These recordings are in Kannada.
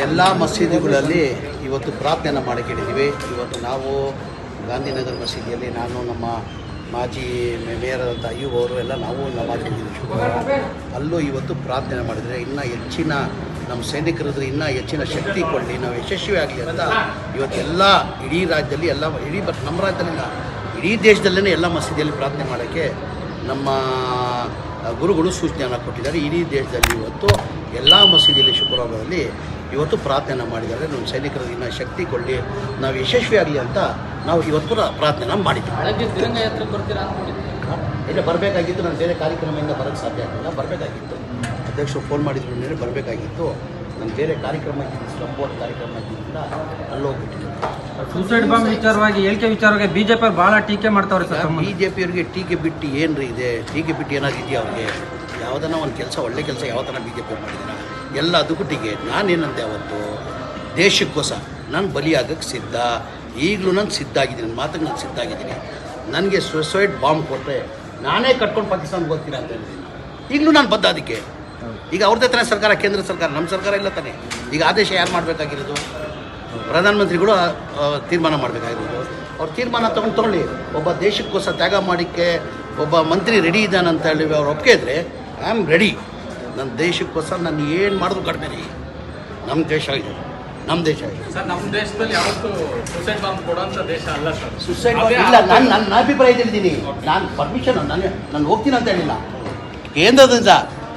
ಎಲ್ಲ ಮಸೀದಿಗಳಲ್ಲಿ ಇವತ್ತು ಪ್ರಾರ್ಥನೆಯನ್ನು ಮಾಡಿಕೊಂಡಿದ್ದೀವಿ. ಇವತ್ತು ನಾವು ಗಾಂಧಿನಗರ ಮಸೀದಿಯಲ್ಲಿ ನಾನು ನಮ್ಮ ಮಾಜಿ ಮೇಯರಾದಂಥ ಅಯ್ಯೂಬ್ ಅವರು ಎಲ್ಲ ನಾವು ನಮಾಜ್ ಮಾಡಿದ್ದೀವಿ. ಅಲ್ಲೂ ಇವತ್ತು ಪ್ರಾರ್ಥನೆ ಮಾಡಿದರೆ ಇನ್ನೂ ಹೆಚ್ಚಿನ ನಮ್ಮ ಸೈನಿಕರಿದ್ರೆ ಇನ್ನೂ ಹೆಚ್ಚಿನ ಶಕ್ತಿ ಕೊಡಲಿ, ನಾವು ಯಶಸ್ವಿ ಆಗಲಿ ಅಂತ ಇವತ್ತು ಎಲ್ಲ ಇಡೀ ರಾಜ್ಯದಲ್ಲಿ ಎಲ್ಲ ನಮ್ಮ ರಾಜ್ಯದಲ್ಲಿಲ್ಲ ಇಡೀ ದೇಶದಲ್ಲೇ ಎಲ್ಲ ಮಸೀದಿಯಲ್ಲಿ ಪ್ರಾರ್ಥನೆ ಮಾಡೋಕ್ಕೆ ನಮ್ಮ ಗುರುಗಳು ಸೂಚನೆಯನ್ನು ಕೊಟ್ಟಿದ್ದಾರೆ. ಇಡೀ ದೇಶದಲ್ಲಿ ಇವತ್ತು ಎಲ್ಲ ಮಸೀದಿಯಲ್ಲಿ ಶುಕ್ರವಾರದಲ್ಲಿ ಇವತ್ತು ಪ್ರಾರ್ಥನೆ ಮಾಡಿದ್ದಾರೆ. ನಮ್ಮ ಸೈನಿಕರಿಗೆ ಇನ್ನೂ ಶಕ್ತಿ ಕೊಡಲಿ, ನಾವು ಯಶಸ್ವಿ ಆಗಲಿ ಅಂತ ನಾವು ಇವತ್ತು ಪ್ರಾರ್ಥನೆ ಮಾಡಿದ್ದೀವಿ. ಇಲ್ಲ ಬರಬೇಕಾಗಿತ್ತು, ನಾನು ಬೇರೆ ಕಾರ್ಯಕ್ರಮದಿಂದ ಬರೋಕ್ಕೆ ಸಾಧ್ಯ ಆಗಿಲ್ಲ. ಬರಬೇಕಾಗಿತ್ತು, ಅಧ್ಯಕ್ಷರು ಫೋನ್ ಮಾಡಿದ್ರು, ಮೇಲೆ ಬರಬೇಕಾಗಿತ್ತು. ನಾನು ಬೇರೆ ಕಾರ್ಯಕ್ರಮ ಇದ್ದೀನಿ, ಸ್ಲಂಬೋರ್ಡ್ ಕಾರ್ಯಕ್ರಮ ಇದ್ದಿದ್ದರಿಂದ ಅಲ್ಲಿ ಹೋಗ್ಬಿಟ್ಟಿದ್ದೆ. ಸೂಸೈಡ್ ಬಾಂಬ್ ವಿಚಾರವಾಗಿ ಹೇಳಿಕೆ ವಿಚಾರವಾಗಿ ಬಿಜೆಪಿ ಅವ್ರು ಭಾಳ ಟೀಕೆ ಮಾಡ್ತಾವ್ರೆ ಸರ್. ಬಿಜೆಪಿಯವ್ರಿಗೆ ಟೀಕೆ ಬಿಟ್ಟು ಏನು ರೀ ಇದೆ? ಟೀಕೆ ಬಿಟ್ಟು ಏನಾದ್ರು ಇದೆಯಾ ಅವ್ರಿಗೆ? ಯಾವುದನ್ನ ಒಂದು ಕೆಲಸ, ಒಳ್ಳೆ ಕೆಲಸ ಯಾವ ಥರ ಬಿಜೆಪಿ ಮಾಡಿದ್ದೀರಾ? ಎಲ್ಲ ಅದಕ್ಕೂ ಟೀಕೆ. ನಾನೇನಂತೆ ಅವತ್ತು ದೇಶಕ್ಕೋಸ್ಕರ ನಾನು ಬಲಿಯಾಗಕ್ಕೆ ಸಿದ್ಧ, ಈಗಲೂ ನಾನು ಸಿದ್ಧ ಆಗಿದ್ದೀನಿ, ನನ್ನ ಮಾತಿಗೆ ನಾನು ಸಿದ್ಧ ಆಗಿದ್ದೀನಿ. ನನಗೆ ಸೂಸೈಡ್ ಬಾಂಬ್ ಕೊಟ್ಟರೆ ನಾನೇ ಕಟ್ಕೊಂಡು ಪಾಕಿಸ್ತಾನಕ್ಕೆ ಹೋಗ್ತೀನಿ ಅಂತ ಹೇಳ್ತೀನಿ. ಈಗಲೂ ನಾನು ಬದ್ಧ ಅದಕ್ಕೆ. ಈಗ ಅವ್ರದ್ದೇ ತಾನೇ ಸರ್ಕಾರ, ಕೇಂದ್ರ ಸರ್ಕಾರ, ನಮ್ಮ ಸರ್ಕಾರ ಇಲ್ಲ ತಾನೆ. ಈಗ ಆದೇಶ ಯಾರು ಮಾಡಬೇಕಾಗಿರೋದು? ಪ್ರಧಾನಮಂತ್ರಿಗಳು ತೀರ್ಮಾನ ಮಾಡಬೇಕಾಗಿರೋದು. ಅವ್ರು ತೀರ್ಮಾನ ತೊಗೊಳ್ಳಿ. ಒಬ್ಬ ದೇಶಕ್ಕೋಸ್ಕರ ತ್ಯಾಗ ಮಾಡೋಕ್ಕೆ ಒಬ್ಬ ಮಂತ್ರಿ ರೆಡಿ ಇದ್ದಾನಂತ ಹೇಳಿ ಅವ್ರು ಒಪ್ಪಿಗೆ ಇದ್ದರೆ ಐ ಆಮ್ ರೆಡಿ. ನನ್ನ ದೇಶಕ್ಕೋಸ್ಕರ ನಾನು ಏನು ಮಾಡಿದ್ರು ಕಡಿಮೆ ರೀ. ನಮ್ಮ ದೇಶ ಇದೆ, ನಮ್ಮ ದೇಶ ಇದೆ ಸರ್. ನಮ್ಮ ದೇಶದಲ್ಲಿ ಯಾವತ್ತೂ ಸೂಸೈಡ್ ಬಾಂಬ್ ಕೊಡುವಂಥ ದೇಶ ಅಲ್ಲ ಸರ್. ಸೂಸೈಡ್ ಬಾಂಬ್ ಇಲ್ಲ. ನನ್ನ ಅಭಿಪ್ರಾಯ ಹೇಳಿದ್ದೀನಿ. ನಾನು ಪರ್ಮಿಷನ್ ನಾನು ಹೋಗ್ತೀನಿ ಅಂತ ಹೇಳಿಲ್ಲ. ಕೇಂದ್ರದಿಂದ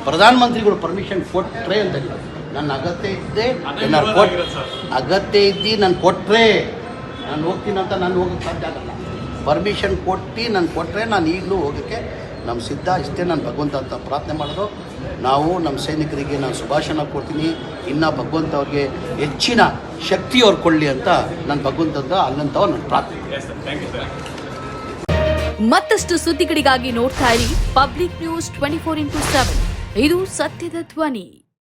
ಪ್ರಧಾನಮಂತ್ರಿಗಳು ಪರ್ಮಿಷನ್ ಕೊಟ್ಟರೆ ಅಂತ ಹೇಳಿಲ್ಲ. ನನ್ನ ಅಗತ್ಯ ಇದ್ದೆ, ಅಗತ್ಯ ಇದ್ದು ನಾನು ಕೊಟ್ಟರೆ ನಾನು ಹೋಗ್ತೀನಿ ಅಂತ ನಾನು ಹೋಗೋಕ್ಕೆ ಸಾಧ್ಯ ಆಗಲ್ಲ. ಪರ್ಮಿಷನ್ ಕೊಟ್ಟು ನಾನು ಕೊಟ್ಟರೆ ನಾನು ಈಗಲೂ ಹೋಗೋಕ್ಕೆ ನಮ್ಮ ಸಿದ್ಧ. ಇಷ್ಟೇ ನಾನು ಭಗವಂತ ಅಂತ ಪ್ರಾರ್ಥನೆ ಮಾಡೋದು. ನಾವು ನಮ್ಮ ಸೈನಿಕರಿಗೆ ನಾನು ಶುಭಾಶಯ ಕೊಡ್ತೀನಿ. ಇನ್ನು ಭಗವಂತ ಅವ್ರಿಗೆ ಹೆಚ್ಚಿನ ಶಕ್ತಿ ಅವ್ರು ಕೊಡಲಿ ಅಂತ ನಾನು ಭಗವಂತಂತ ಅಲ್ಲಂತವ ನಾನು ಪ್ರಾರ್ಥನೆ. ಮತ್ತಷ್ಟು ಸುದ್ದಿಗಳಿಗಾಗಿ ನೋಡ್ತಾ ಇರಿ ಪಬ್ಲಿಕ್ ನ್ಯೂಸ್ 24x7. ಇದು ಸತ್ಯದ ಧ್ವನಿ.